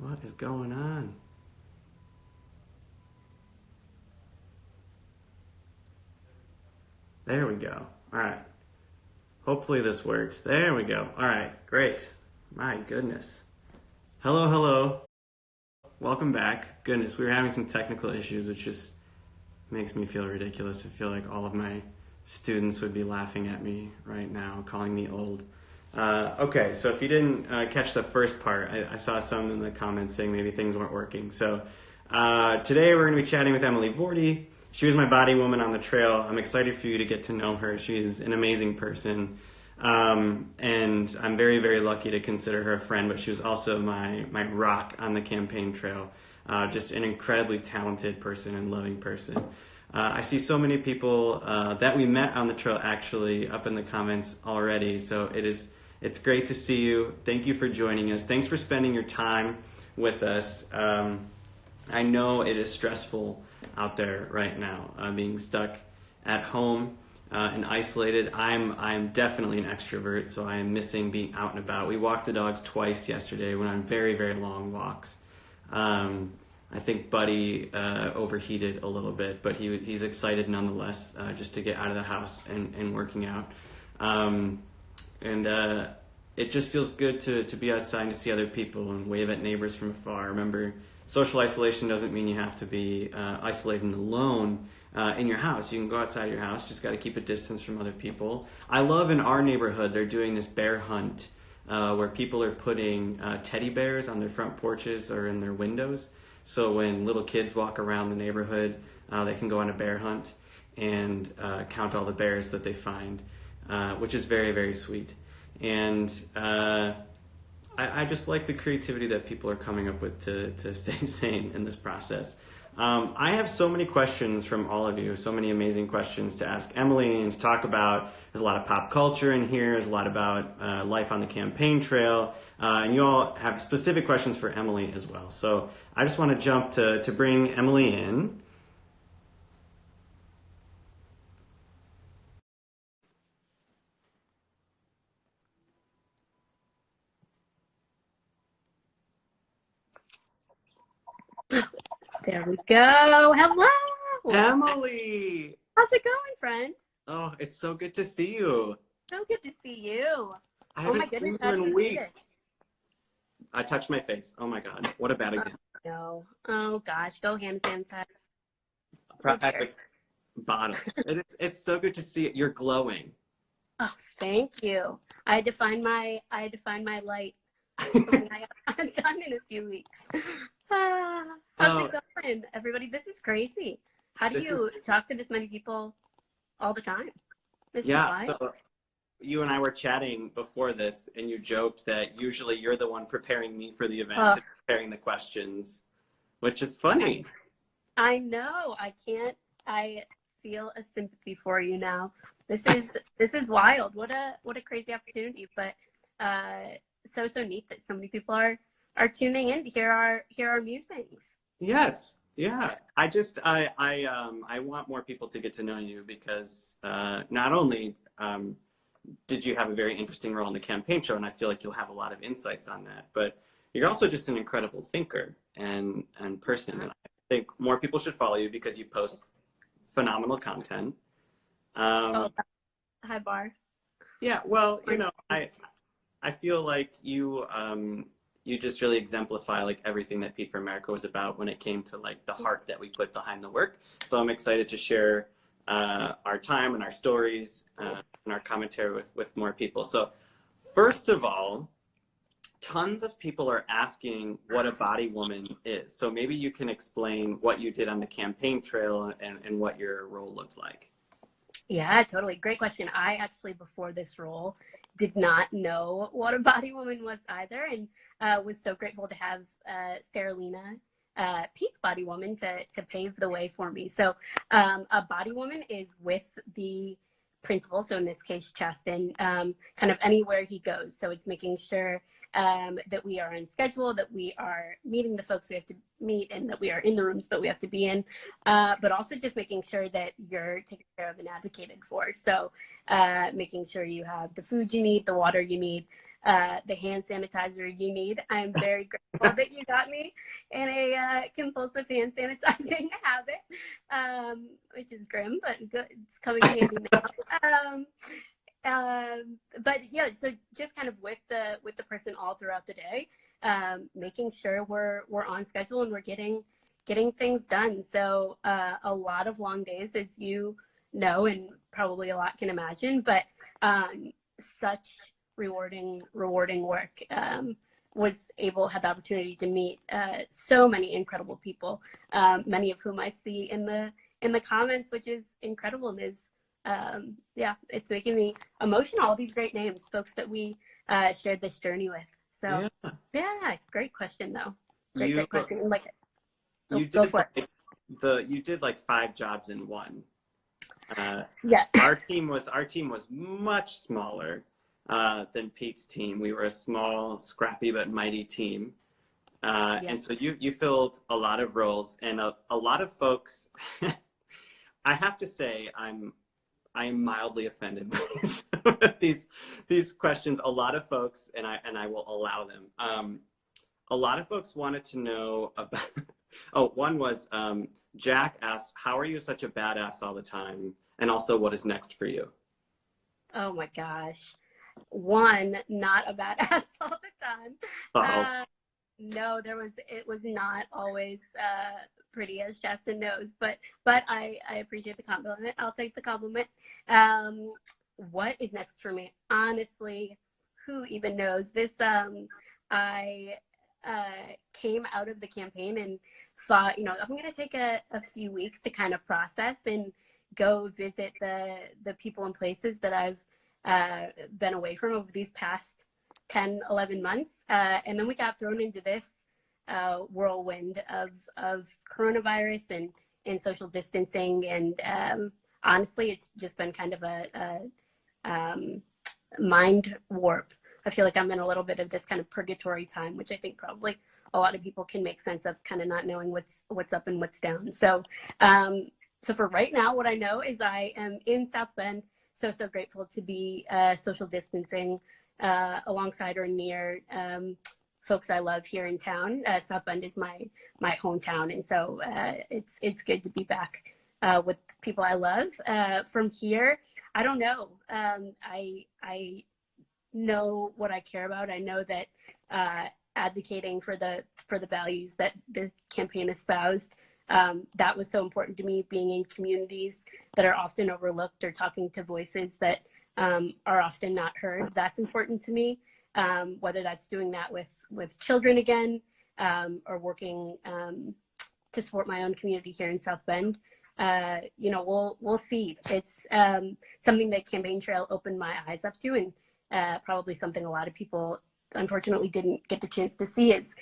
What is going on? There we go. All right. Hopefully this works. There we go. All right. Great. My goodness. Hello, hello. Welcome back. Goodness, we were having some technical issues, which just makes me feel ridiculous. I feel like all of my students would be laughing at me right now, calling me old. Okay, so if you didn't catch the first part, I saw some in the comments saying maybe things weren't working. So today we're going to be chatting with Emily Vorty. She was my body woman on the trail. I'm excited for you to get to know her. She's an amazing person. And I'm very, very lucky to consider her a friend, but she was also my rock on the campaign trail. Just an incredibly talented person and loving person. I see so many people that we met on the trail actually up in the comments already. So it's great to see you. Thank you for joining us. Thanks for spending your time with us. I know it is stressful out there right now, being stuck at home and isolated. I'm definitely an extrovert, so I am missing being out and about. We walked the dogs twice yesterday. Went on very, very long walks. I think Buddy overheated a little bit, but he's excited nonetheless just to get out of the house and working out. It just feels good to be outside and to see other people and wave at neighbors from afar. Remember, social isolation doesn't mean you have to be isolated and alone in your house. You can go outside your house, just got to keep a distance from other people. I love in our neighborhood, they're doing this bear hunt where people are putting teddy bears on their front porches or in their windows. So when little kids walk around the neighborhood, they can go on a bear hunt and count all the bears that they find, which is very, very sweet. And I just like the creativity that people are coming up with to stay sane in this process. I have so many questions from all of you, so many amazing questions to ask Emily and to talk about. There's a lot of pop culture in here. There's a lot about life on the campaign trail. And you all have specific questions for Emily as well. So I just want to jump to bring Emily in. There we go. Hello. Emily. How's it going, friend? Oh, it's so good to see you. So good to see you. I Oh my haven't seen goodness, you how do in you do weeks. this? I touched my face. Oh my God, what a bad example. No. Oh gosh, go hand sanitize. At the bottom. It's so good to see it. You're glowing. Oh, thank you. I had to find my light. I'm done in a few weeks. How's it going, everybody? This is crazy. How do you talk to this many people all the time? Yeah, so you and I were chatting before this, and you joked that usually you're the one preparing me for the event and preparing the questions, which is funny. I know. I feel a sympathy for you now. This is wild. What a crazy opportunity, but so neat that so many people are tuning in to hear our musings. Yes. Yeah. I want more people to get to know you because not only did you have a very interesting role in the campaign show, and I feel like you'll have a lot of insights on that, but you're also just an incredible thinker and person. And I think more people should follow you because you post phenomenal content. Hi, Bar. Yeah, well, I feel like you just really exemplify like everything that Pete for America was about when it came to like the heart that we put behind the work. So I'm excited to share our time and our stories and our commentary with more people. So first of all, tons of people are asking what a body woman is. So maybe you can explain what you did on the campaign trail and what your role looks like. Yeah, totally. Great question. I actually, before this role, did not know what a body woman was either, and was so grateful to have Sarah Lena, Pete's body woman, to pave the way for me. So a body woman is with the principal, so in this case, Chasten, kind of anywhere he goes. So it's making sure that we are on schedule, that we are meeting the folks we have to meet, and that we are in the rooms that we have to be in, but also just making sure that you're taken care of and advocated for. So making sure you have the food you need, the water you need, the hand sanitizer you need. I'm very grateful that you got me in a compulsive hand sanitizing habit, which is grim, but good. It's coming in handy now. But yeah, so just kind of with the person all throughout the day, making sure we're on schedule and we're getting things done. So a lot of long days, as you know, and probably a lot can imagine, but such rewarding work. Had the opportunity to meet so many incredible people, many of whom I see in the comments, which is incredible. And is yeah, it's making me emotional. All these great names, folks that we shared this journey with. So yeah, great question though. Great question. And like, you go did for it. you did like 5 jobs in one. Yeah. Our team was much smaller than Pete's team. We were a small, scrappy but mighty team. And so you filled a lot of roles, and a lot of folks. I have to say, I am mildly offended by some of these questions. A lot of folks, and I will allow them. A lot of folks wanted to know about. Oh, one was Jack asked, "How are you such a badass all the time?" And also, what is next for you? Oh my gosh. One, not a badass all the time. No, it was not always pretty, as Chasten knows, but I appreciate the compliment. I'll take the compliment. What is next for me? Honestly, who even knows? This I came out of the campaign and thought, I'm going to take a few weeks to kind of process and go visit the people and places that I've been away from over these past 10, 11 months. And then we got thrown into this whirlwind of coronavirus and social distancing. And honestly, it's just been kind of a mind warp. I feel like I'm in a little bit of this kind of purgatory time, which I think probably a lot of people can make sense of, kind of not knowing what's up and what's down. So for right now, what I know is I am in South Bend. So grateful to be social distancing alongside or near folks I love here in town. South Bend is my hometown, and so it's good to be back with people I love. From here, I don't know. I know what I care about. I know that advocating for the values that the campaign espoused, that was so important to me. Being in communities that are often overlooked, or talking to voices that are often not heard, that's important to me. Whether that's doing that with children again, or working to support my own community here in South Bend. We'll see. It's something that Campaign Trail opened my eyes up to, and probably something a lot of people unfortunately didn't get the chance to see. Is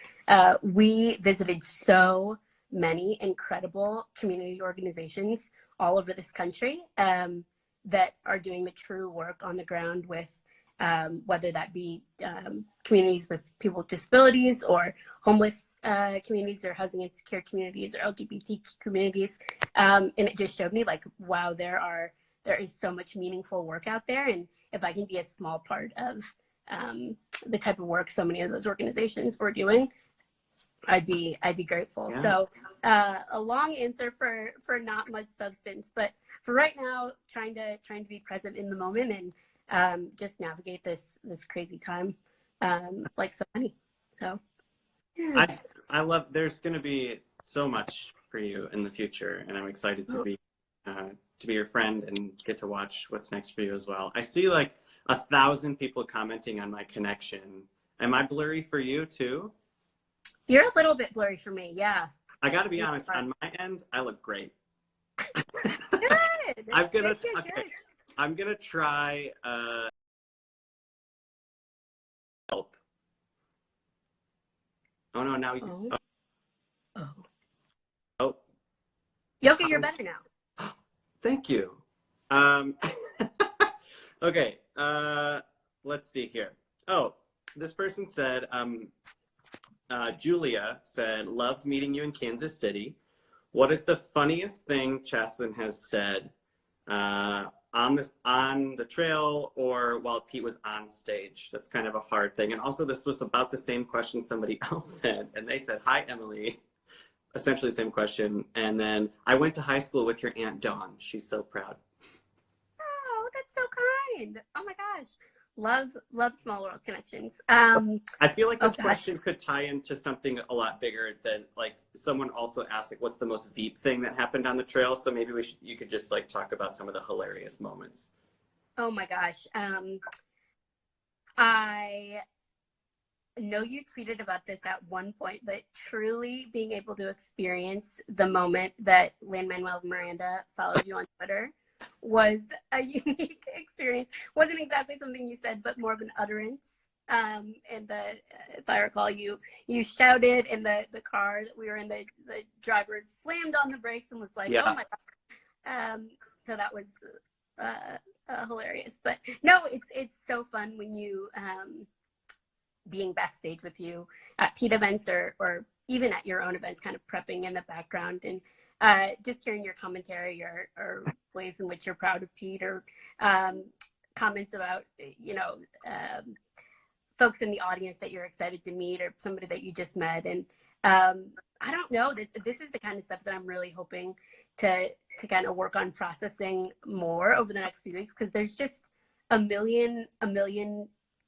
we visited so many incredible community organizations all over this country that are doing the true work on the ground with whether that be communities with people with disabilities, or homeless communities, or housing insecure communities, or LGBT communities. And it just showed me, like, wow, there is so much meaningful work out there. And if I can be a small part of the type of work so many of those organizations were doing, I'd be grateful. Yeah. So a long answer for not much substance, but for right now, trying to be present in the moment and just navigate this crazy time like so many. So yeah. I love, there's going to be so much for you in the future, and I'm excited to be your friend and get to watch what's next for you as well. I see like 1,000 people commenting on my connection. Am I blurry for you too? You're a little bit blurry for me, yeah. I got to be honest, on my end, I look great. Good. I'm gonna try help. Oh no, now you. Oh. Okay, you're better now. Thank you. Okay, let's see here. Oh, this person said, Julia said, loved meeting you in Kansas City. What is the funniest thing Chasten has said? on the trail or while Pete was on stage. That's kind of a hard thing. And also, this was about the same question somebody else said, and they said, "Hi, Emily." Essentially the same question. And then, "I went to high school with your Aunt Dawn. She's so proud." Oh, that's so kind. Oh my gosh. Love small world connections. I feel like this gosh. question could tie into something a lot bigger than, like, someone also asked, like, what's the most Veep thing that happened on the trail? So maybe you could just like talk about some of the hilarious moments. Oh my gosh. I know you tweeted about this at one point, but truly being able to experience the moment that Lin-Manuel Miranda followed you on Twitter was a unique experience. Wasn't exactly something you said, but more of an utterance. And if I recall, you shouted in the car that we were in. The driver slammed on the brakes and was like, Yeah. "Oh my god!" So that was hilarious. But no, it's so fun when you being backstage with you at Pete events or even at your own events, kind of prepping in the background and just hearing your commentary or ways in which you're proud of Pete or comments about, folks in the audience that you're excited to meet or somebody that you just met. And I don't know, this is the kind of stuff that I'm really hoping to kind of work on processing more over the next few weeks, because there's just a million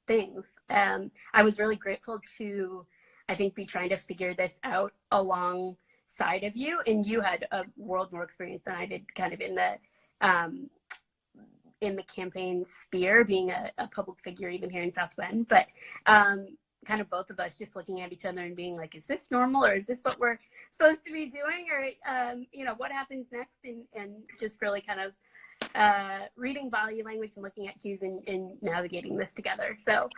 things. I was really grateful to, I think, be trying to figure this out alongside of you, and you had a world more experience than I did, kind of in the campaign sphere, being a public figure even here in South Bend. But kind of both of us just looking at each other and being like, is this normal, or is this what we're supposed to be doing, or what happens next, and just really kind of reading body language and looking at cues and navigating this together. So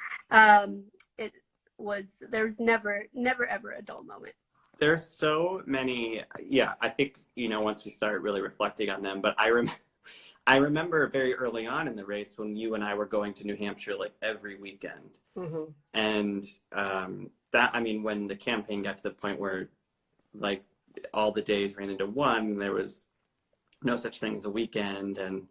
there's never ever a dull moment. There's so many. Yeah, I think, once we start really reflecting on them, but I remember very early on in the race when you and I were going to New Hampshire like every weekend. Mm-hmm. And when the campaign got to the point where like all the days ran into one, there was no such thing as a weekend, and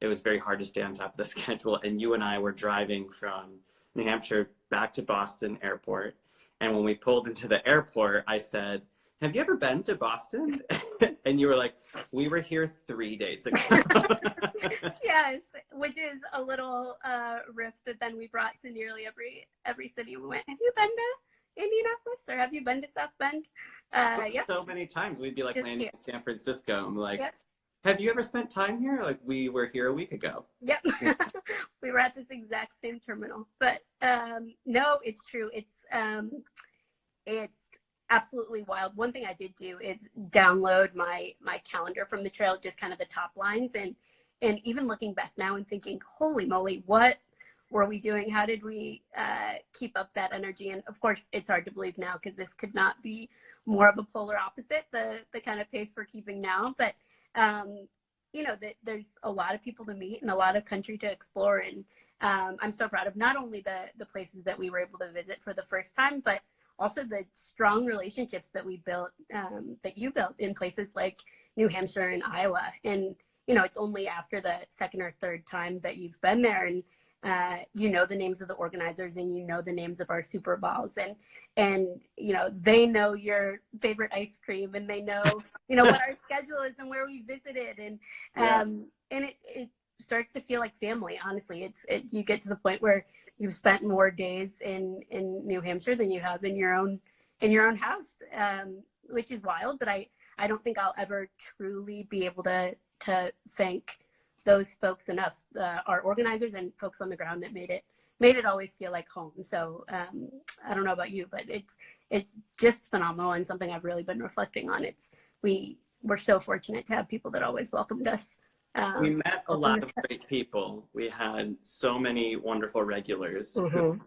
it was very hard to stay on top of the schedule. And you and I were driving from New Hampshire back to Boston Airport, and when we pulled into the airport, I said, "Have you ever been to Boston?" And you were like, "We were here 3 days ago." Yes, which is a little riff that then we brought to nearly every city we went. Have you been to Indianapolis, or have you been to South Bend? Yep. So many times we'd be like Just landing here. in San Francisco. I'm like, Yep. "Have you ever spent time here?" Like, we were here a week ago. Yep. We were at this exact same terminal. But no, it's true. It's absolutely wild. One thing I did do is download my calendar from the trail, just kind of the top lines, and even looking back now and thinking, holy moly, what were we doing? How did we keep up that energy? And of course, it's hard to believe now, because this could not be more of a polar opposite, the kind of pace we're keeping now. But that there's a lot of people to meet and a lot of country to explore, and I'm so proud of not only the places that we were able to visit for the first time, but also the strong relationships that we built, that you built in places like New Hampshire and Iowa. And it's only after the second or third time that you've been there, and the names of the organizers, and the names of our Super Balls, and they know your favorite ice cream, and they know what our schedule is and where we visited, and it starts to feel like family. Honestly, you get to the point where you've spent more days in New Hampshire than you have in your own house, which is wild. But I don't think I'll ever truly be able to thank those folks enough, our organizers and folks on the ground that made it always feel like home. So I don't know about you, but it's just phenomenal, and something I've really been reflecting on. We're so fortunate to have people that always welcomed us. We met a lot of great people. We had so many wonderful regulars who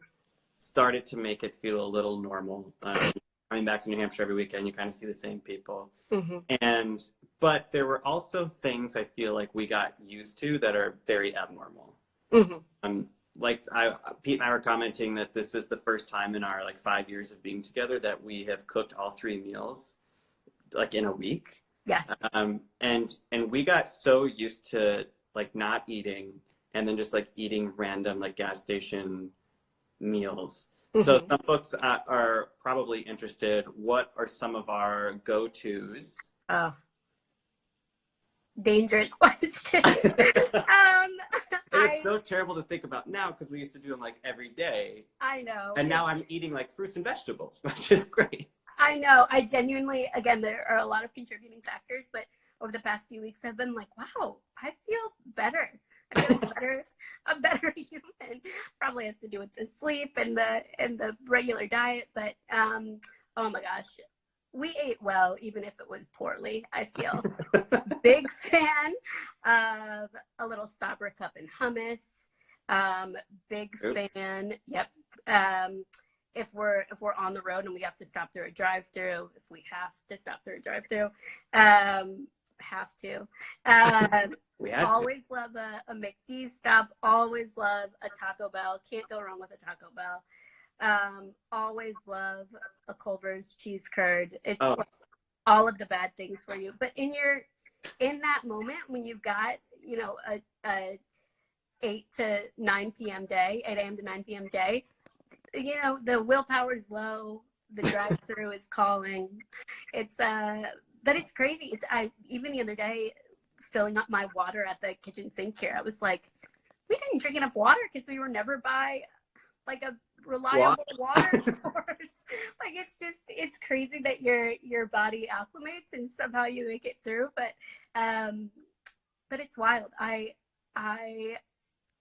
started to make it feel a little normal. Coming back to New Hampshire every weekend, you kind of see the same people. But there were also things I feel like we got used to that are very abnormal. Like Pete and I were commenting that this is the first time in our 5 years of being together that we have cooked all 3 meals in a week. Yes. And we got so used to like not eating, and then just like eating random like gas station meals. So some folks are probably interested. What are some of our go-tos? Oh, dangerous question. And it's so terrible to think about now because we used to do them like every day. I know. And now I'm eating like fruits and vegetables, which is great. I know. I genuinely, again, there are a lot of contributing factors, but over the past few weeks, I've been like, wow, I feel better. I feel like a better human. Probably has to do with the sleep and the regular diet, but oh my gosh, we ate well, even if it was poorly. I feel big fan of a little Sabra cup and hummus. Big fan. Yep. If we're on the road and we have to stop through a drive-through, if we have to stop through a drive-through, have to. We had always to. Love a McD stop. Always love a Taco Bell. Can't go wrong with a Taco Bell. Always love a Culver's cheese curd. It's like all of the bad things for you. But in that moment when you've got, you know, a 8 to 9 p.m. day, 8 a.m. to 9 p.m. day, you know, the willpower is low. The drive-through is calling. But it's crazy. Even the other day, filling up my water at the kitchen sink here, I was like, we didn't drink enough water because we were never by like a reliable water source. Like it's crazy that your body acclimates and somehow you make it through. But it's wild. I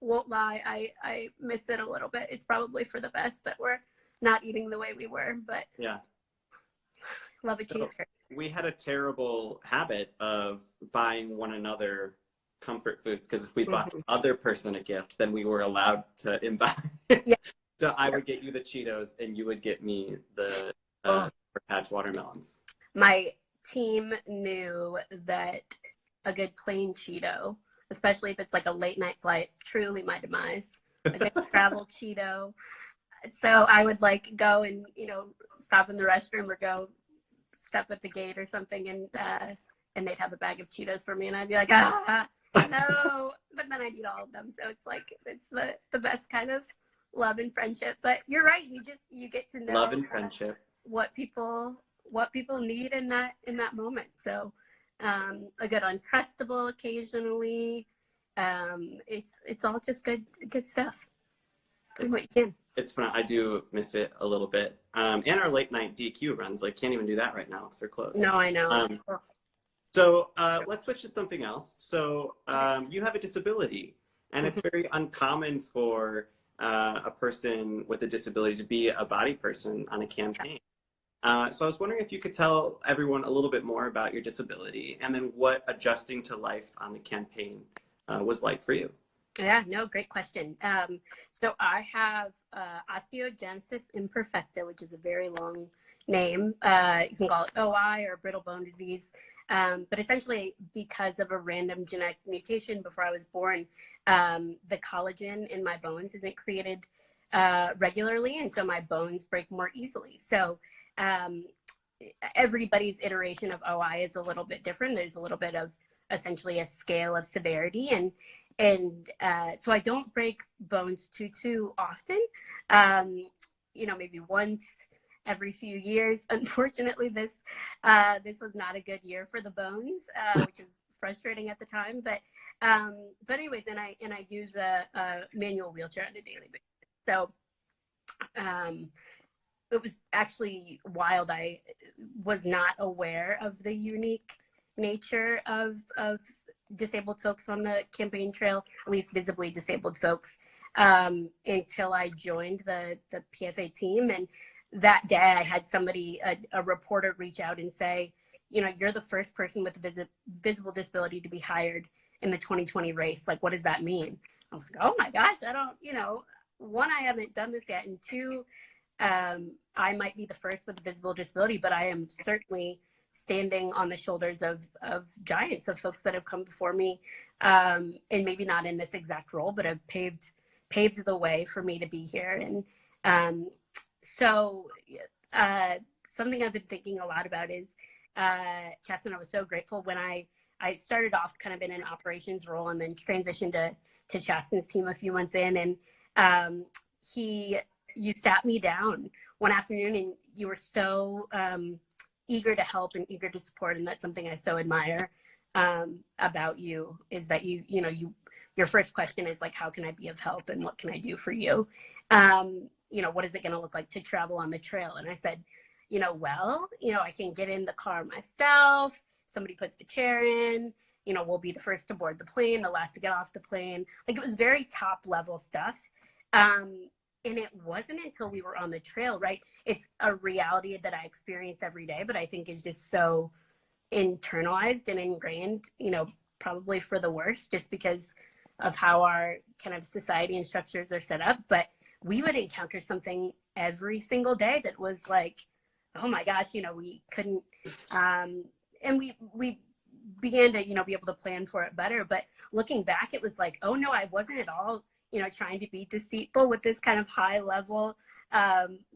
won't lie. I miss it a little bit. It's probably for the best that we're not eating the way we were. But yeah, love a cheese curd. We had a terrible habit of buying one another comfort foods because if we bought the other person a gift, then we were allowed to imbibe. Yeah. So I would get you the Cheetos and you would get me the Patch watermelons. My team knew that a good plain Cheeto, especially if it's like a late night flight, truly my demise. A good travel Cheeto. So I would like go and, you know, stop in the restroom or go step at the gate or something, and they'd have a bag of Cheetos for me, and I'd be like, no, but then I'd eat all of them. So it's like it's the best kind of love and friendship. But you're right, you get to know love and friendship what people need in that moment. So a good Uncrustable occasionally. It's all just good stuff. What you can. It's fun. I do miss it a little bit. And our late night DQ runs, like can't even do that right now because they're closed. No, I know. So let's switch to something else. So you have a disability, and it's very uncommon for a person with a disability to be a body person on a campaign. So I was wondering if you could tell everyone a little bit more about your disability and then what adjusting to life on the campaign was like for you. Yeah, no, great question. So I have osteogenesis imperfecta, which is a very long name. You can call it OI or brittle bone disease. But essentially, because of a random genetic mutation before I was born, the collagen in my bones isn't created regularly, and so my bones break more easily. So everybody's iteration of OI is a little bit different. There's a little bit of essentially a scale of severity, and so I don't break bones too often. You know, maybe once every few years. Unfortunately, this was not a good year for the bones, which is frustrating at the time. But anyways, and I use a manual wheelchair on a daily basis. So it was actually wild. I was not aware of the unique nature of disabled folks on the campaign trail, at least visibly disabled folks, until I joined the PSA team. And that day I had somebody, a reporter, reach out and say, you know, you're the first person with a visible disability to be hired in the 2020 race. Like, what does that mean? I was like, oh my gosh, I don't, you know, one, I haven't done this yet. And two, I might be the first with a visible disability, but I am certainly standing on the shoulders of giants, of folks that have come before me, and maybe not in this exact role, but have paved the way for me to be here. And so something I've been thinking a lot about is, Chasten, I was so grateful when I I started off kind of in an operations role and then transitioned to Chasten's team a few months in. And you sat me down one afternoon and you were so eager to help and eager to support. And that's something I so admire about you, is that your first question is like, how can I be of help and what can I do for you? What is it going to look like to travel on the trail? And I said, I can get in the car myself. Somebody puts the chair in, we'll be the first to board the plane, the last to get off the plane. Like, it was very top level stuff. And it wasn't until we were on the trail, right? It's a reality that I experience every day, but I think is just so internalized and ingrained, probably for the worst, just because of how our kind of society and structures are set up. But we would encounter something every single day that was like, oh my gosh, we couldn't, and we began to, be able to plan for it better. But looking back, it was like, oh no, I wasn't at all, trying to be deceitful with this kind of high level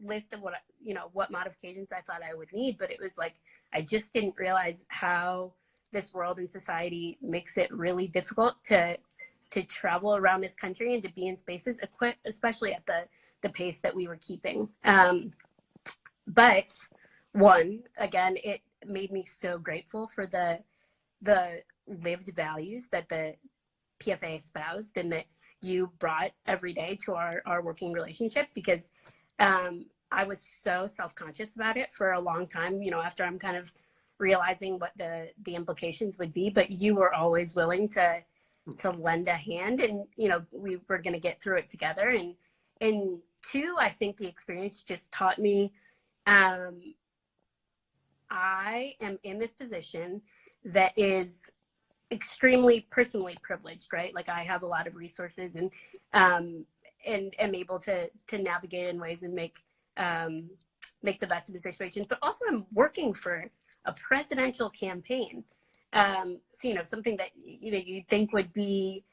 list of what modifications I thought I would need. But it was like, I just didn't realize how this world and society makes it really difficult to travel around this country and to be in spaces, especially at the pace that we were keeping. But again, it made me so grateful for the lived values that the PFA espoused and that you brought every day to our working relationship, because I was so self-conscious about it for a long time, after I'm kind of realizing what the implications would be. But you were always willing to lend a hand, and we were going to get through it together. And two, I think the experience just taught me I am in this position that is extremely personally privileged, right? Like, I have a lot of resources and am able to navigate in ways and make the best of the situations. But also, I'm working for a presidential campaign. So, something that, you'd think would be,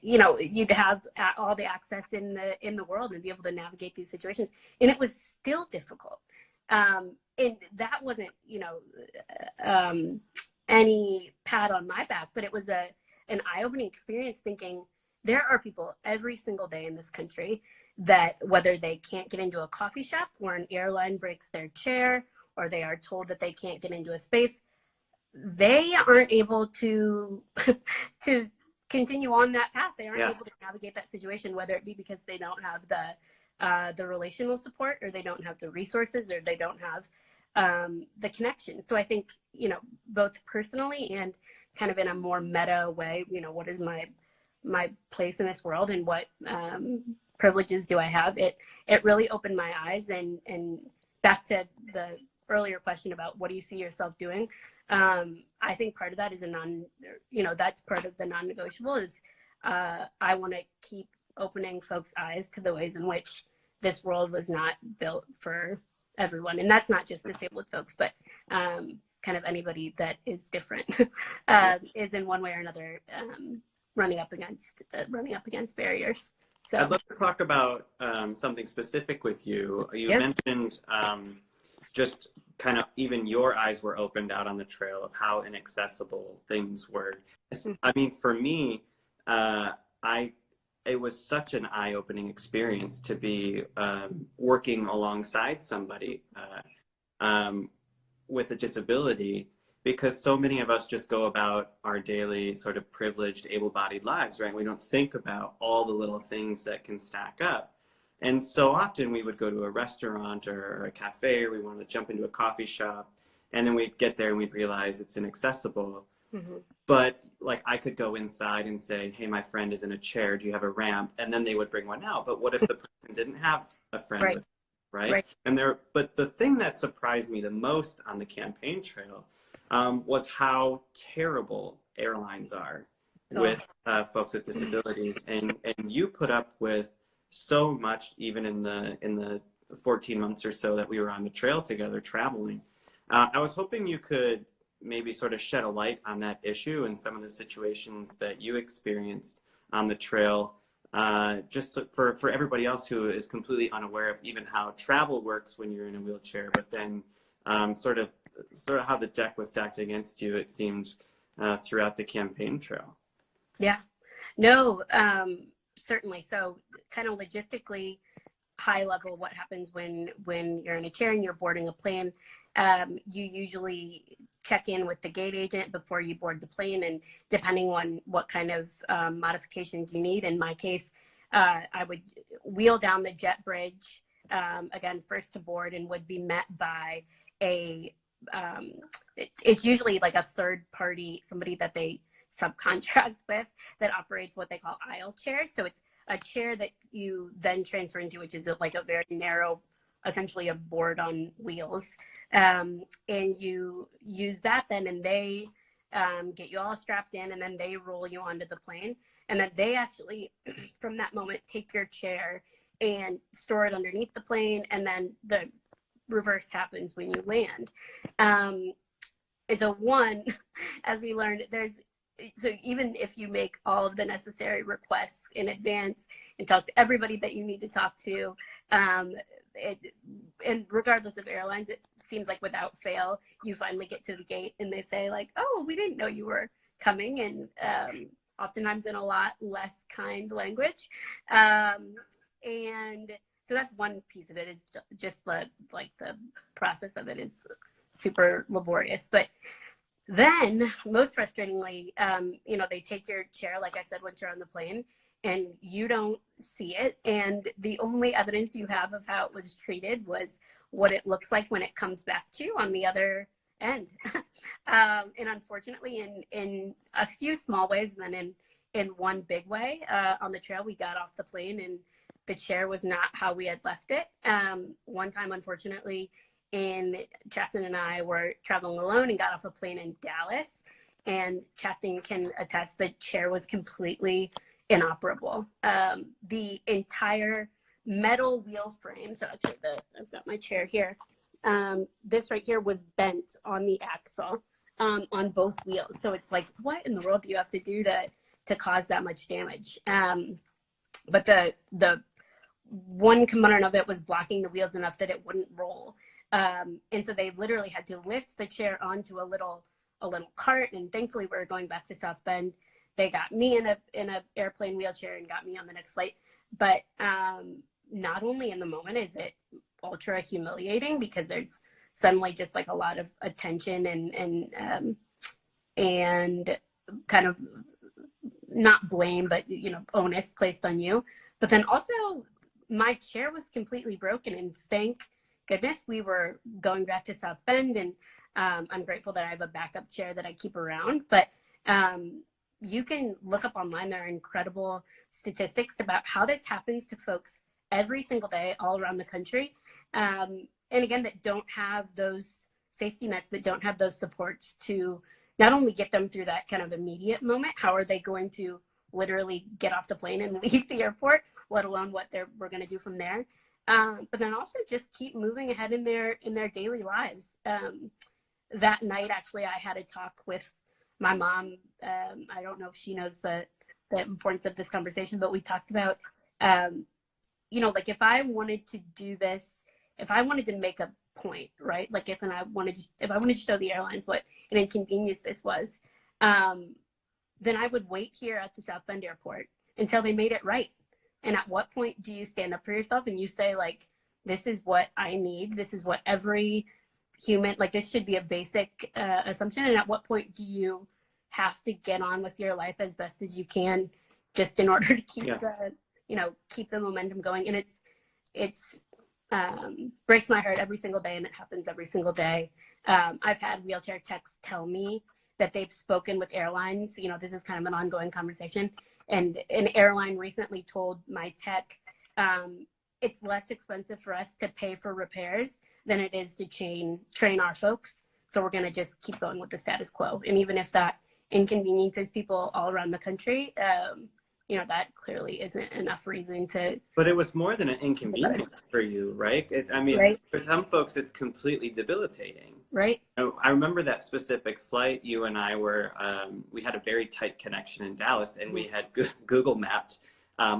you'd have all the access in the world and be able to navigate these situations. And it was still difficult. And that wasn't, any pat on my back, but it was an eye-opening experience, thinking there are people every single day in this country that, whether they can't get into a coffee shop or an airline breaks their chair, or they are told that they can't get into a space, they aren't able to to continue on that path. They aren't able to navigate that situation, whether it be because they don't have the relational support, or they don't have the resources, or they don't have the connection. So I think, both personally and kind of in a more meta way, what is my place in this world, and what privileges do I have? It really opened my eyes. And back to the earlier question about what do you see yourself doing? I think part of that is that's part of the non-negotiable is I want to keep opening folks' eyes to the ways in which this world was not built for everyone. And that's not just disabled folks, but kind of anybody that is different is in one way or another running up against barriers. So I'd love to talk about something specific with you. You mentioned just kind of even your eyes were opened out on the trail of how inaccessible things were. I mean, for me, it was such an eye-opening experience to be working alongside somebody with a disability, because so many of us just go about our daily sort of privileged, able-bodied lives, right? We don't think about all the little things that can stack up. And so often we would go to a restaurant or a cafe, or we want to jump into a coffee shop, and then we'd get there and we'd realize it's inaccessible. Mm-hmm. But like, I could go inside and say, hey, my friend is in a chair, do you have a ramp? And then they would bring one out. But what if the person didn't have a friend with them, right? But the thing that surprised me the most on the campaign trail was how terrible airlines are with folks with disabilities. And you put up with so much, even in the 14 months or so that we were on the trail together traveling. I was hoping you could maybe sort of shed a light on that issue and some of the situations that you experienced on the trail, just so for everybody else who is completely unaware of even how travel works when you're in a wheelchair, but then sort of how the deck was stacked against you, it seemed, throughout the campaign trail. Yeah, no, certainly. So kind of logistically, high level, what happens when you're in a chair and you're boarding a plane, you usually check in with the gate agent before you board the plane, and depending on what kind of modifications you need, in my case, I would wheel down the jet bridge, again, first to board, and would be met by a it's usually like a third party, somebody that they subcontract with, that operates what they call aisle chairs. So it's a chair that you then transfer into, which is like a very narrow, essentially a board on wheels. And you use that then, and they get you all strapped in, and then they roll you onto the plane. And then they actually, from that moment, take your chair and store it underneath the plane. And then the reverse happens when you land. It's a one, as we learned, so even if you make all of the necessary requests in advance and talk to everybody that you need to talk to, and regardless of airlines, it seems like without fail, you finally get to the gate and they say like, oh, we didn't know you were coming, and oftentimes in a lot less kind language. And so that's one piece of it, is just the process of it is super laborious. But then, most frustratingly, they take your chair, like I said, once you're on the plane, and you don't see it. And the only evidence you have of how it was treated was what it looks like when it comes back to you on the other end. And unfortunately, in a few small ways, and then in one big way, on the trail, we got off the plane and the chair was not how we had left it. One time, unfortunately, Chasten and I were traveling alone and got off a plane in Dallas, and Chasten can attest the chair was completely inoperable. The entire metal wheel frame, so actually I've got my chair here, this right here was bent on the axle, on both wheels. So it's like, what in the world do you have to do to cause that much damage? But the one component of it was blocking the wheels enough that it wouldn't roll. And so they literally had to lift the chair onto a little cart. And thankfully, we were going back to South Bend. They got me in a airplane wheelchair and got me on the next flight. But not only in the moment is it ultra humiliating, because there's suddenly just like a lot of attention and kind of not blame, but onus placed on you. But then also, my chair was completely broken, and thank goodness we were going back to South Bend, and I'm grateful that I have a backup chair that I keep around. But you can look up online, there are incredible statistics about how this happens to folks every single day all around the country. And again, that don't have those safety nets, that don't have those supports to not only get them through that kind of immediate moment, how are they going to literally get off the plane and leave the airport, let alone what we're going to do from there. But then also just keep moving ahead in their daily lives. That night, actually, I had a talk with my mom. I don't know if she knows the importance of this conversation, but we talked about, like if I wanted to do this, if I wanted to make a point, right? Like if I wanted to show the airlines what an inconvenience this was, then I would wait here at the South Bend airport until they made it right. And at what point do you stand up for yourself and you say, like, this is what I need, this is what every human, like, this should be a basic assumption. And at what point do you have to get on with your life as best as you can, just in order to keep keep the momentum going? And it's breaks my heart every single day, and it happens every single day. I've had wheelchair techs tell me that they've spoken with airlines. This is kind of an ongoing conversation. And an airline recently told my tech, it's less expensive for us to pay for repairs than it is to train our folks. So we're going to just keep going with the status quo. And even if that inconveniences people all around the country, that clearly isn't enough reason to. But it was more than an inconvenience for you, right? Right. For some folks, it's completely debilitating. Right. I remember that specific flight. You and I were, we had a very tight connection in Dallas, and we had Google mapped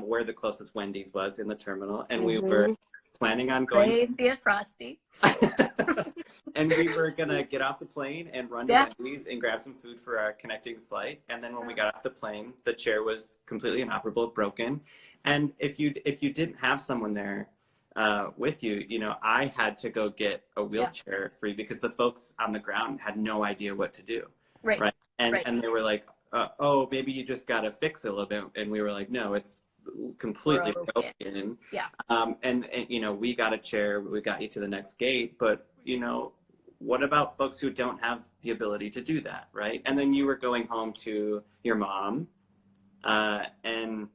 where the closest Wendy's was in the terminal, and we were planning on going. Crazy and frosty. And we were gonna get off the plane and run to Wendy's and grab some food for our connecting flight. And then when we got off the plane, the chair was completely inoperable, broken. And if you didn't have someone there with you, you know, I had to go get a wheelchair for you because the folks on the ground had no idea what to do. Right. And they were like, oh, maybe you just got to fix it a little bit. And we were like, no, it's completely broken. And, you know, we got a chair, we got you to the next gate, but, you know, what about folks who don't have the ability to do that, right? And then you were going home to your mom, and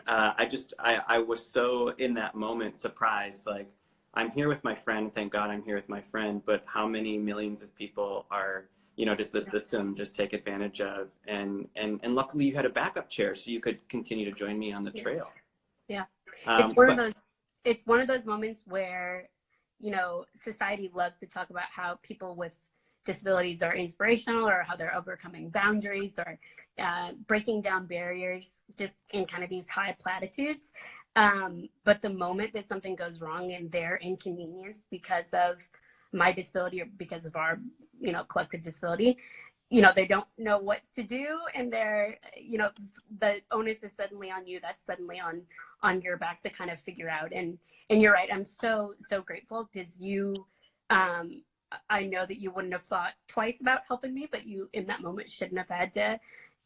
I was so in that moment surprised, like, I'm here with my friend, thank God I'm here with my friend, but how many millions of people are, you know, does the system just take advantage of? And luckily you had a backup chair so you could continue to join me on the trail. It's one of those moments where, you know, society loves to talk about how people with disabilities are inspirational or how they're overcoming boundaries or breaking down barriers just in kind of these high platitudes. But the moment that something goes wrong and they're inconvenienced because of my disability or because of our, you know, collective disability, you know, they don't know what to do, and they're, you know, the onus is suddenly on you. That's suddenly on your back to kind of figure out. And you're right. I'm so grateful because you, I know that you wouldn't have thought twice about helping me, but you in that moment shouldn't have had to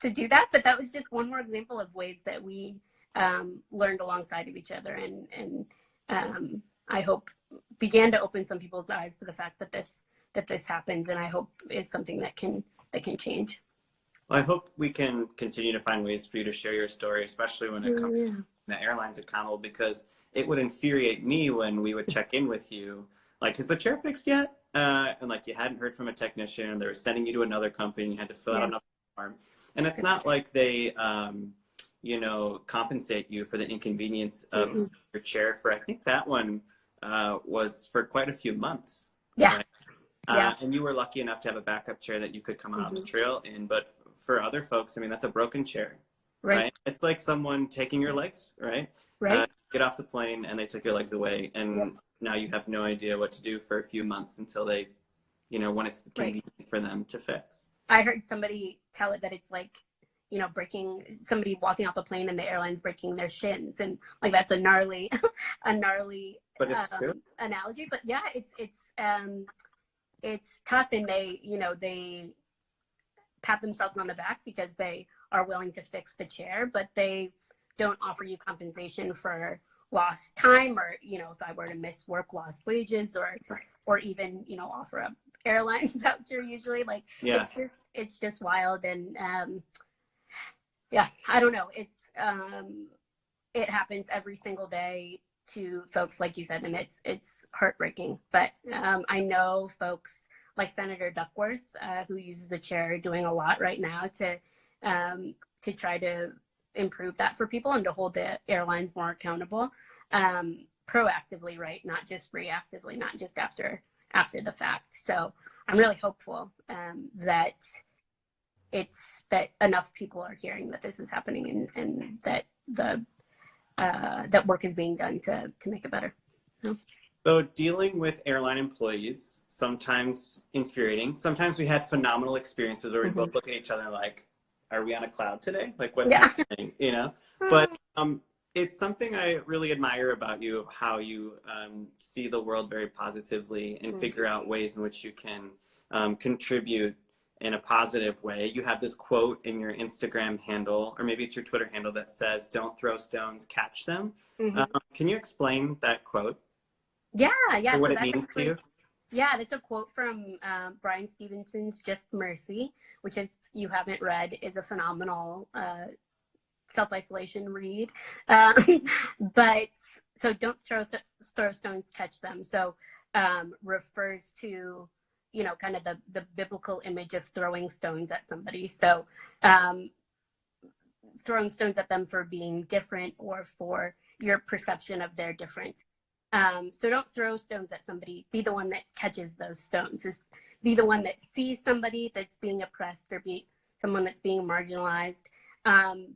do that. But that was just one more example of ways that we learned alongside of each other, and I hope began to open some people's eyes to the fact that this happens, and I hope is something that can change. Well, I hope we can continue to find ways for you to share your story, especially when it comes to the airlines accountable, because it would infuriate me when we would check in with you, like, is the chair fixed yet? And like you hadn't heard from a technician, they were sending you to another company, you had to fill out another form. And it's not like they, you know, compensate you for the inconvenience of your chair for, I think that one was for quite a few months. Right? And you were lucky enough to have a backup chair that you could come out on the trail in. But for other folks, I mean, that's a broken chair, right? It's like someone taking your legs, right? Get off the plane and they took your legs away. And now you have no idea what to do for a few months until they, you know, when it's convenient for them to fix. I heard somebody tell it that it's like, you know, somebody walking off a plane and the airline's breaking their shins. And like, that's a gnarly but it's true. Analogy. But yeah, it's tough, and they, you know, they pat themselves on the back because they are willing to fix the chair, but they don't offer you compensation for lost time, or, you know, if I were to miss work, lost wages, or even, you know, offer a airline voucher usually. Like, it's just wild. And I don't know. It happens every single day to folks, like you said, and it's heartbreaking. But I know folks like Senator Duckworth, who uses the chair, are doing a lot right now to try to improve that for people and to hold the airlines more accountable, proactively, right? Not just reactively, not just after the fact. So I'm really hopeful that enough people are hearing that this is happening, and that that work is being done to make it better. So dealing with airline employees, sometimes infuriating. Sometimes we had phenomenal experiences where we both look at each other like, are we on a cloud today? Like, what's happening, you know? But it's something I really admire about you, how you see the world very positively and figure out ways in which you can contribute in a positive way. You have this quote in your Instagram handle, or maybe it's your Twitter handle, that says, "Don't throw stones, catch them." Can you explain that quote? Yeah. Or what it means to you? Yeah, that's a quote from Brian Stevenson's Just Mercy, which, if you haven't read, is a phenomenal self-isolation read. But so don't throw stones, catch them. So refers to, you know, kind of the biblical image of throwing stones at somebody. So throwing stones at them for being different or for your perception of their difference. So don't throw stones at somebody. Be the one that catches those stones. Just be the one that sees somebody that's being oppressed, or be someone that's being marginalized, and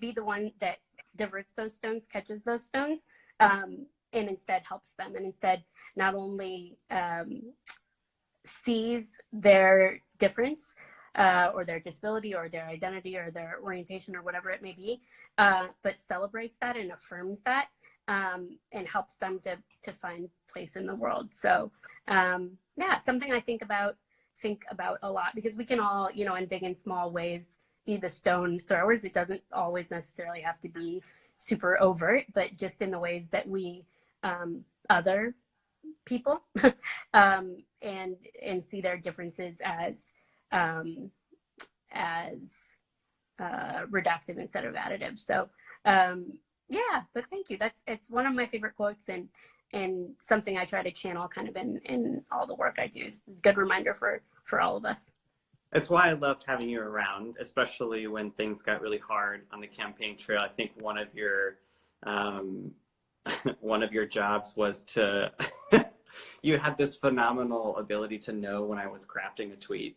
be the one that diverts those stones, catches those stones, and instead helps them. And instead not only sees their difference or their disability or their identity or their orientation or whatever it may be, but celebrates that and affirms that, and helps them to find place in the world. So yeah, something I think about a lot, because we can all, you know, in big and small ways, be the stone's throwers. It doesn't always necessarily have to be super overt, but just in the ways that we other people and see their differences as reductive instead of additive. So yeah, but thank you. It's one of my favorite quotes, and something I try to channel kind of in all the work I do. It's a good reminder for all of us. That's why I loved having you around, especially when things got really hard on the campaign trail. I think one of your jobs was to you had this phenomenal ability to know when I was crafting a tweet,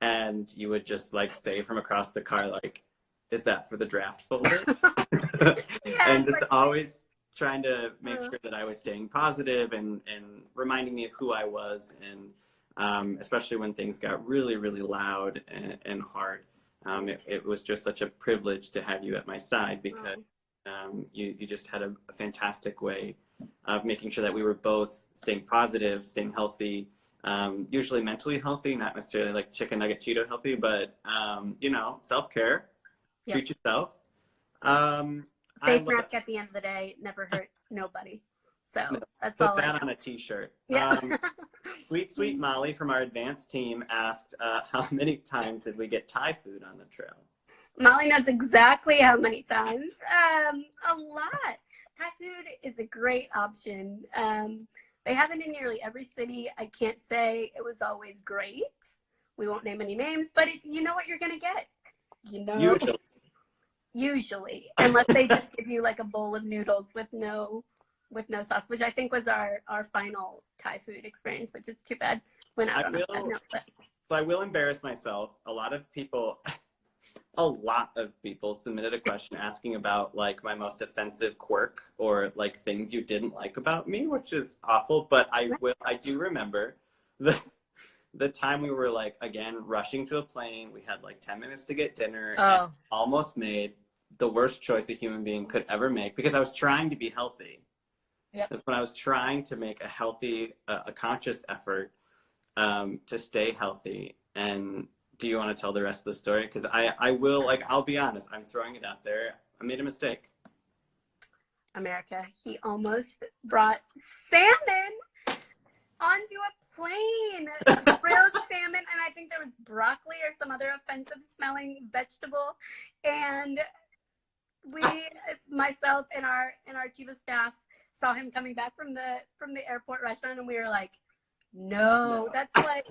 and you would just like say from across the car, like, is that for the draft folder? And just always trying to make sure that I was staying positive and reminding me of who I was, and especially when things got really, really loud and hard. It was just such a privilege to have you at my side, because you just had a fantastic way of making sure that we were both staying positive, staying healthy, usually mentally healthy, not necessarily like chicken nugget Cheeto healthy, but you know, self-care, treat yourself. Face mask at the end of the day never hurt nobody. So that's put all that on a t-shirt. Yeah. Sweet Molly from our advanced team asked, how many times did we get Thai food on the trail? Molly knows exactly how many times. A lot. Thai food is a great option. They have it in nearly every city. I can't say it was always great. We won't name any names, but you know what you're going to get. You know? Usually. Unless they just give you like a bowl of noodles with no sauce, which I think was our final Thai food experience, which is too bad. I will embarrass myself. A lot of people submitted a question asking about like my most offensive quirk or like things you didn't like about me, which is awful. But I do remember the time we were like, again, rushing to a plane. We had like 10 minutes to get dinner and almost made the worst choice a human being could ever make, because I was trying to be healthy. Yep. That's when I was trying to make a healthy, a conscious effort to stay healthy. And do you want to tell the rest of the story? Because I will, like, I'll be honest, I'm throwing it out there. I made a mistake. America, he almost brought salmon onto a plane. Grilled salmon, and I think there was broccoli or some other offensive smelling vegetable. And myself and our chief of staff saw him coming back from the airport restaurant, and we were like, no. That's like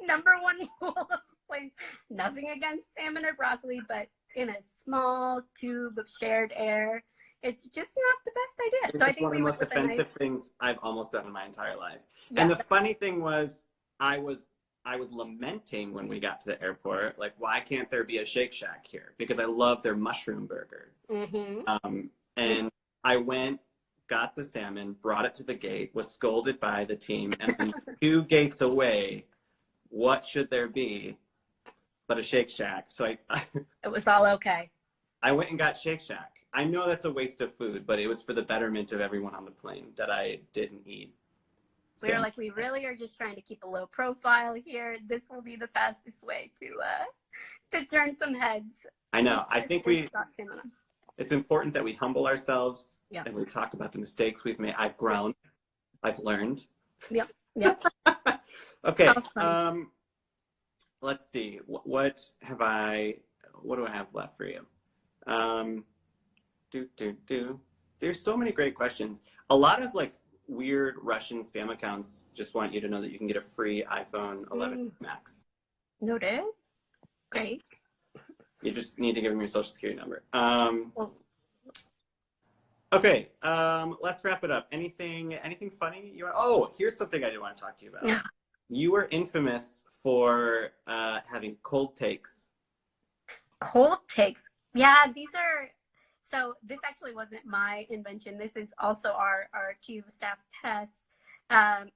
number one rule of planes. Nothing against salmon or broccoli, but in a small tube of shared air, it's just not the best idea. So I think one of the most offensive things I've almost done in my entire life. Yeah. And the funny thing was, I was lamenting when we got to the airport, like, why can't there be a Shake Shack here? Because I love their mushroom burger. Mm-hmm. And I went, got the salmon, brought it to the gate, was scolded by the team, and then 2 gates away, what should there be but a Shake Shack? So it was all okay. I went and got Shake Shack. I know that's a waste of food, but it was for the betterment of everyone on the plane that I didn't eat. We were like, we really are just trying to keep a low profile here. This will be the fastest way to turn some heads. I know. I think it's important that we humble ourselves and we talk about the mistakes we've made. I've grown. I've learned. Yep. Okay. Let's see. What do I have left for you? There's so many great questions. A lot of like weird Russian spam accounts just want you to know that you can get a free iPhone 11 Max. Noted. Great. You just need to give them your social security number. Okay, let's wrap it up. Anything funny? Here's something I did want to talk to you about. Yeah. You were infamous for having cold takes. Cold takes. Yeah, so this actually wasn't my invention. This is also our chief of staff Tess.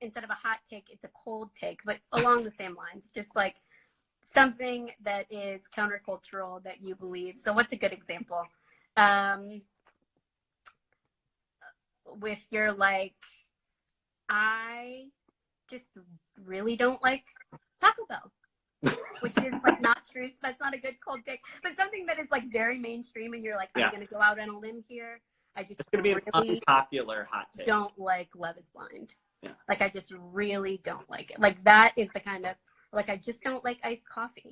instead of a hot take, it's a cold take, but along the same lines, just like something that is countercultural that you believe. So what's a good example? With your like, I just really don't like Taco Bell, which is like not true. So that's not a good cold take, but something that is like very mainstream, and you're like, I'm gonna go out on a limb here. I just It's gonna be really an unpopular hot take. Don't like Love is Blind. Yeah. Like I just really don't like it. Like that is the kind of like I just don't like iced coffee.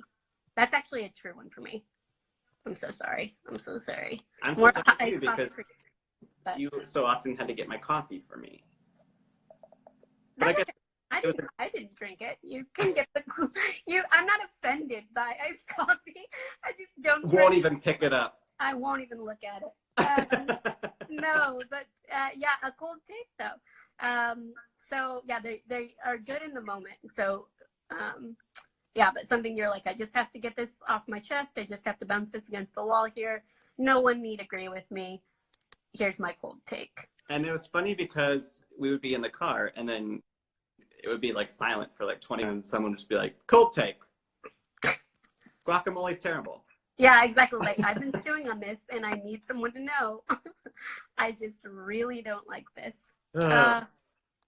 That's actually a true one for me. I'm so sorry. I'm so sorry. I'm so sorry for you because you so often had to get my coffee for me. But I guess I didn't drink it. You can get the I'm not offended by iced coffee. I just don't. Won't even pick it up. I won't even look at it. No, but yeah, a cold take though. So yeah, they are good in the moment. So yeah, but something you're like, I just have to get this off my chest. I just have to bounce this against the wall here. No one need agree with me. Here's my cold take. And it was funny because we would be in the car and then it would be like silent for like 20 minutes and someone would just be like, cold take. Guacamole's terrible. Yeah, exactly. Like I've been stewing on this and I need someone to know. I just really don't like this.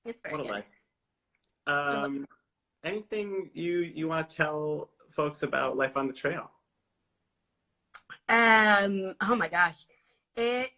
It's very what a good. life. Anything you want to tell folks about life on the trail? Oh my gosh. It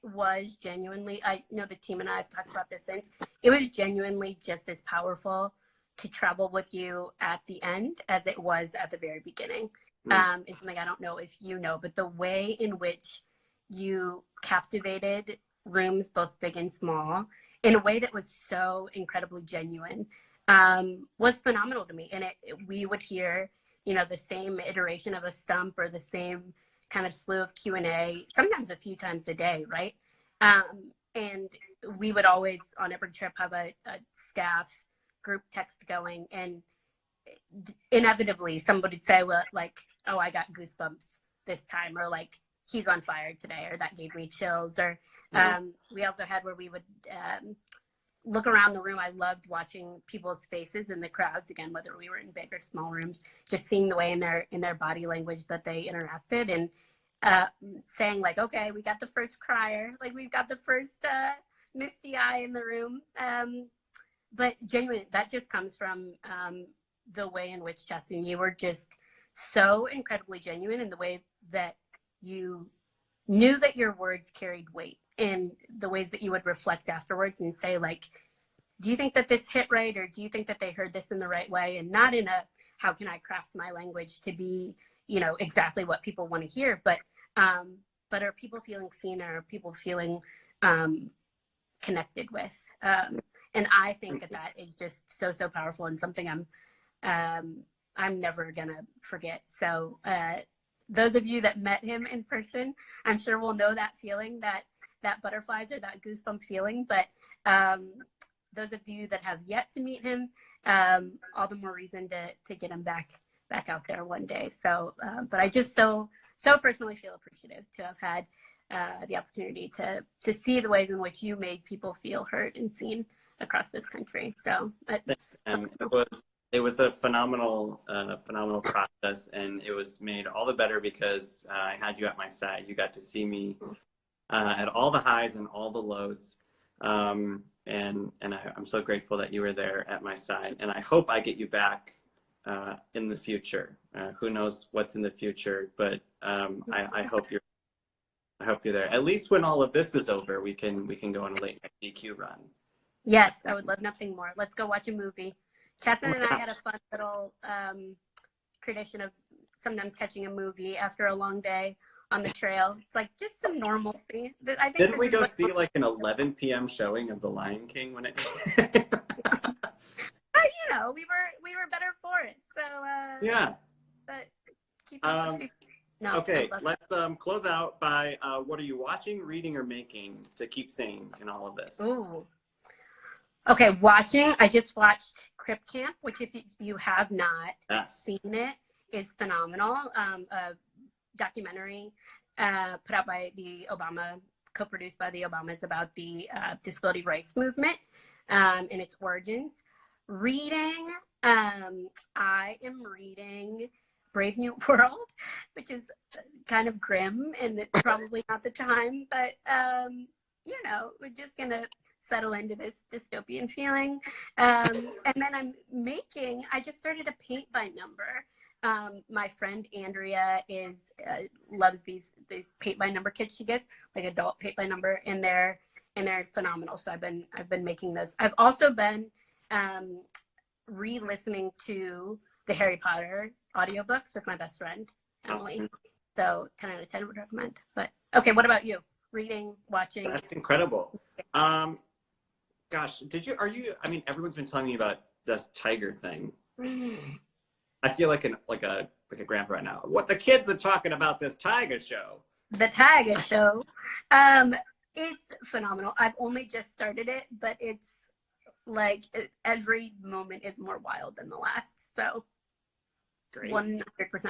was genuinely, I know the team and I have talked about this since, it was genuinely just as powerful to travel with you at the end as it was at the very beginning. It's something I don't know if you know, but the way in which you captivated rooms, both big and small, in a way that was so incredibly genuine, was phenomenal to me. And we would hear, the same iteration of a stump or the same kind of slew of Q&A, sometimes a few times a day, right? And we would always, on every trip, have a staff group text going, and inevitably somebody would say, well, like, oh, I got goosebumps this time, or like, he's on fire today, or that gave me chills, or we also had where we would look around the room. I loved watching people's faces in the crowds, again, whether we were in big or small rooms, just seeing the way in their body language that they interacted, and saying like, okay, we got the first crier, like we've got the first misty eye in the room. But genuinely, that just comes from the way in which, Chasten, you were just so incredibly genuine in the way that you knew that your words carried weight, and the ways that you would reflect afterwards and say like, do you think that this hit right? Or do you think that they heard this in the right way? And not in a, how can I craft my language to be, exactly what people want to hear, but are people feeling seen, or are people feeling connected with? And I think that is just so powerful, and something I'm never gonna forget. So those of you that met him in person, I'm sure will know that feeling, that butterflies or that goosebump feeling. But those of you that have yet to meet him, all the more reason to get him back out there one day. So, but I just so personally feel appreciative to have had the opportunity to see the ways in which you made people feel heard and seen across this country. So it was a phenomenal process, and it was made all the better because I had you at my side. You got to see me at all the highs and all the lows, and I'm so grateful that you were there at my side. And I hope I get you back in the future. Who knows what's in the future, but I hope you're there. At least when all of this is over, we can go on a late night DQ run. Yes, I would love nothing more. Let's go watch a movie. Chasten and I had a fun little tradition of sometimes catching a movie after a long day on the trail. It's like just some normalcy. I think didn't we go see like an 11 p.m. showing of The Lion King when it? We were better for it. So yeah. But keep no. Okay, let's close out by what are you watching, reading, or making to keep sane in all of this? Ooh. Okay, watching. I just watched Crip Camp, which if you have not seen it, is phenomenal. A documentary put out by the Obama co-produced by the Obamas, about the disability rights movement and its origins. Reading, I am reading Brave New World, which is kind of grim, and it's probably not the time, but you know, we're just gonna settle into this dystopian feeling. And then I just started a paint by number. My friend Andrea loves these paint by number kits she gets, like adult paint by number, and they're phenomenal. So I've been making those. I've also been re-listening to the Harry Potter audiobooks with my best friend Emily. Awesome. So 10 out of 10 would recommend. But okay, what about you? Reading, watching? That's incredible. Gosh, I mean, everyone's been telling me about this tiger thing. I feel like a grandpa right now. What the kids are talking about this tiger show. The Tiger Show. It's phenomenal. I've only just started it, but it's like every moment is more wild than the last. So Great. 100%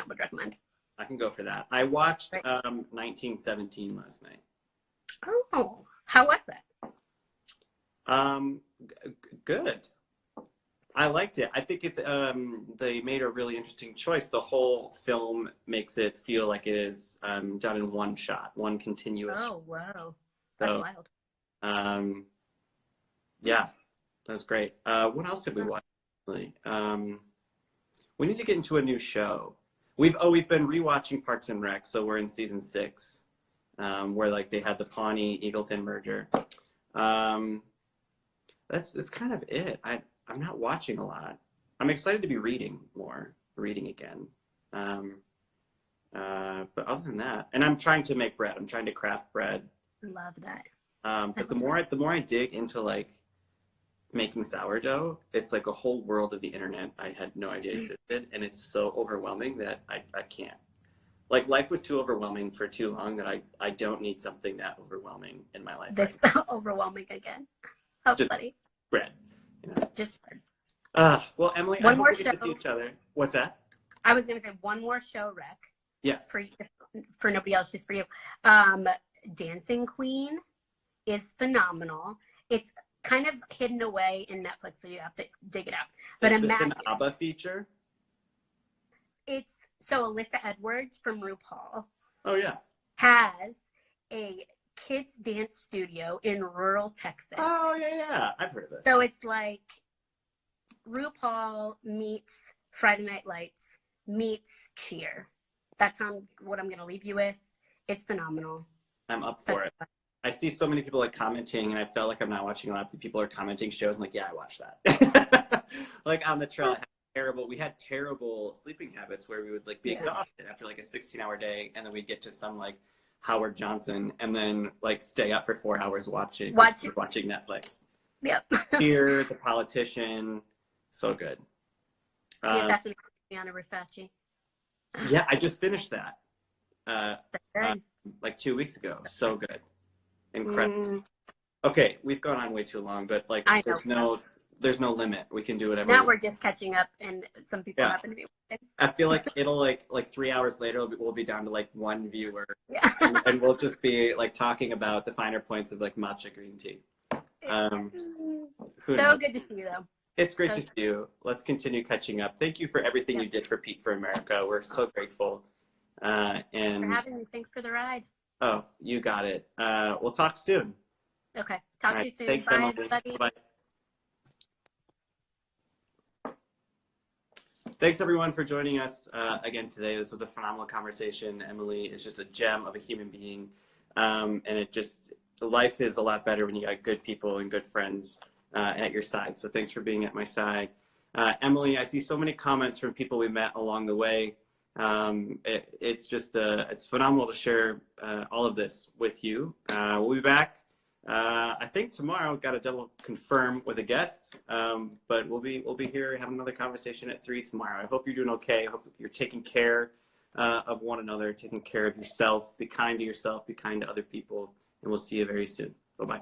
would recommend. I can go for that. I watched 1917 last night. Oh, how was that? Good. I liked it. I think it's they made a really interesting choice. The whole film makes it feel like it is done in one shot, one continuous. Oh wow, that's wild. Yeah, that was great. What else have we watched? We need to get into a new show. We've been rewatching Parks and Rec, so we're in season 6, where like they had the Pawnee Eagleton merger. That's kind of it. I'm not watching a lot. I'm excited to be reading again. But other than that, and I'm trying to make bread. I'm trying to craft bread. Love that. But the more I dig into like making sourdough, it's like a whole world of the internet I had no idea existed, and it's so overwhelming that I can't. Like, life was too overwhelming for too long that I don't need something that overwhelming in my life. This overwhelming again. How funny. Bread. You know? Just bread. Well, Emily, one I more hope we get to see each other. What's that? I was going to say one more show rec. Yes. For nobody else, just for you. Dancing Queen is phenomenal. It's kind of hidden away in Netflix, so you have to dig it out. But is this an ABBA feature? It's so Alyssa Edwards from RuPaul. Oh yeah. Has a kids dance studio in rural Texas. Oh yeah, I've heard of this. So it's like RuPaul meets Friday Night Lights meets Cheer. That's what I'm gonna leave you with. It's phenomenal. I'm up for it. I see so many people like commenting, and I felt like I'm not watching a lot of people are commenting shows. And like, yeah, I watched that. Like on the trail, we had terrible sleeping habits where we would like be exhausted after like a 16-hour day, and then we'd get to some like Howard Johnson, and then like stay up for 4 hours watching Netflix. Yep. Here, The Politician, so good. Definitely Anna Versace. Yeah, I just finished that. Like 2 weeks ago. So good. Incredible. Okay, we've gone on way too long, but like there's no limit. We can do whatever. Now we're just catching up, and some people happen to be watching. I feel like it'll like 3 hours later we'll be down to like one viewer. Yeah. and we'll just be like talking about the finer points of like matcha green tea. So good to see you though. It's great to see you. Let's continue catching up. Thank you for everything you did for Pete for America. We're so grateful. And for having me. Thanks for the ride. Oh, you got it. We'll talk soon. Okay. Talk to you soon. Thanks, Bye, Emily. everybody. Bye. Thanks, everyone, for joining us again today. This was a phenomenal conversation. Emily is just a gem of a human being. And life is a lot better when you got good people and good friends at your side. So thanks for being at my side. Emily, I see so many comments from people we met along the way. It's phenomenal to share all of this with you. We'll be back. I think tomorrow. Got to double confirm with a guest, but we'll be here having another conversation at 3 tomorrow. I hope you're doing okay. I hope you're taking care of one another, taking care of yourself. Be kind to yourself. Be kind to other people, and we'll see you very soon. Bye bye.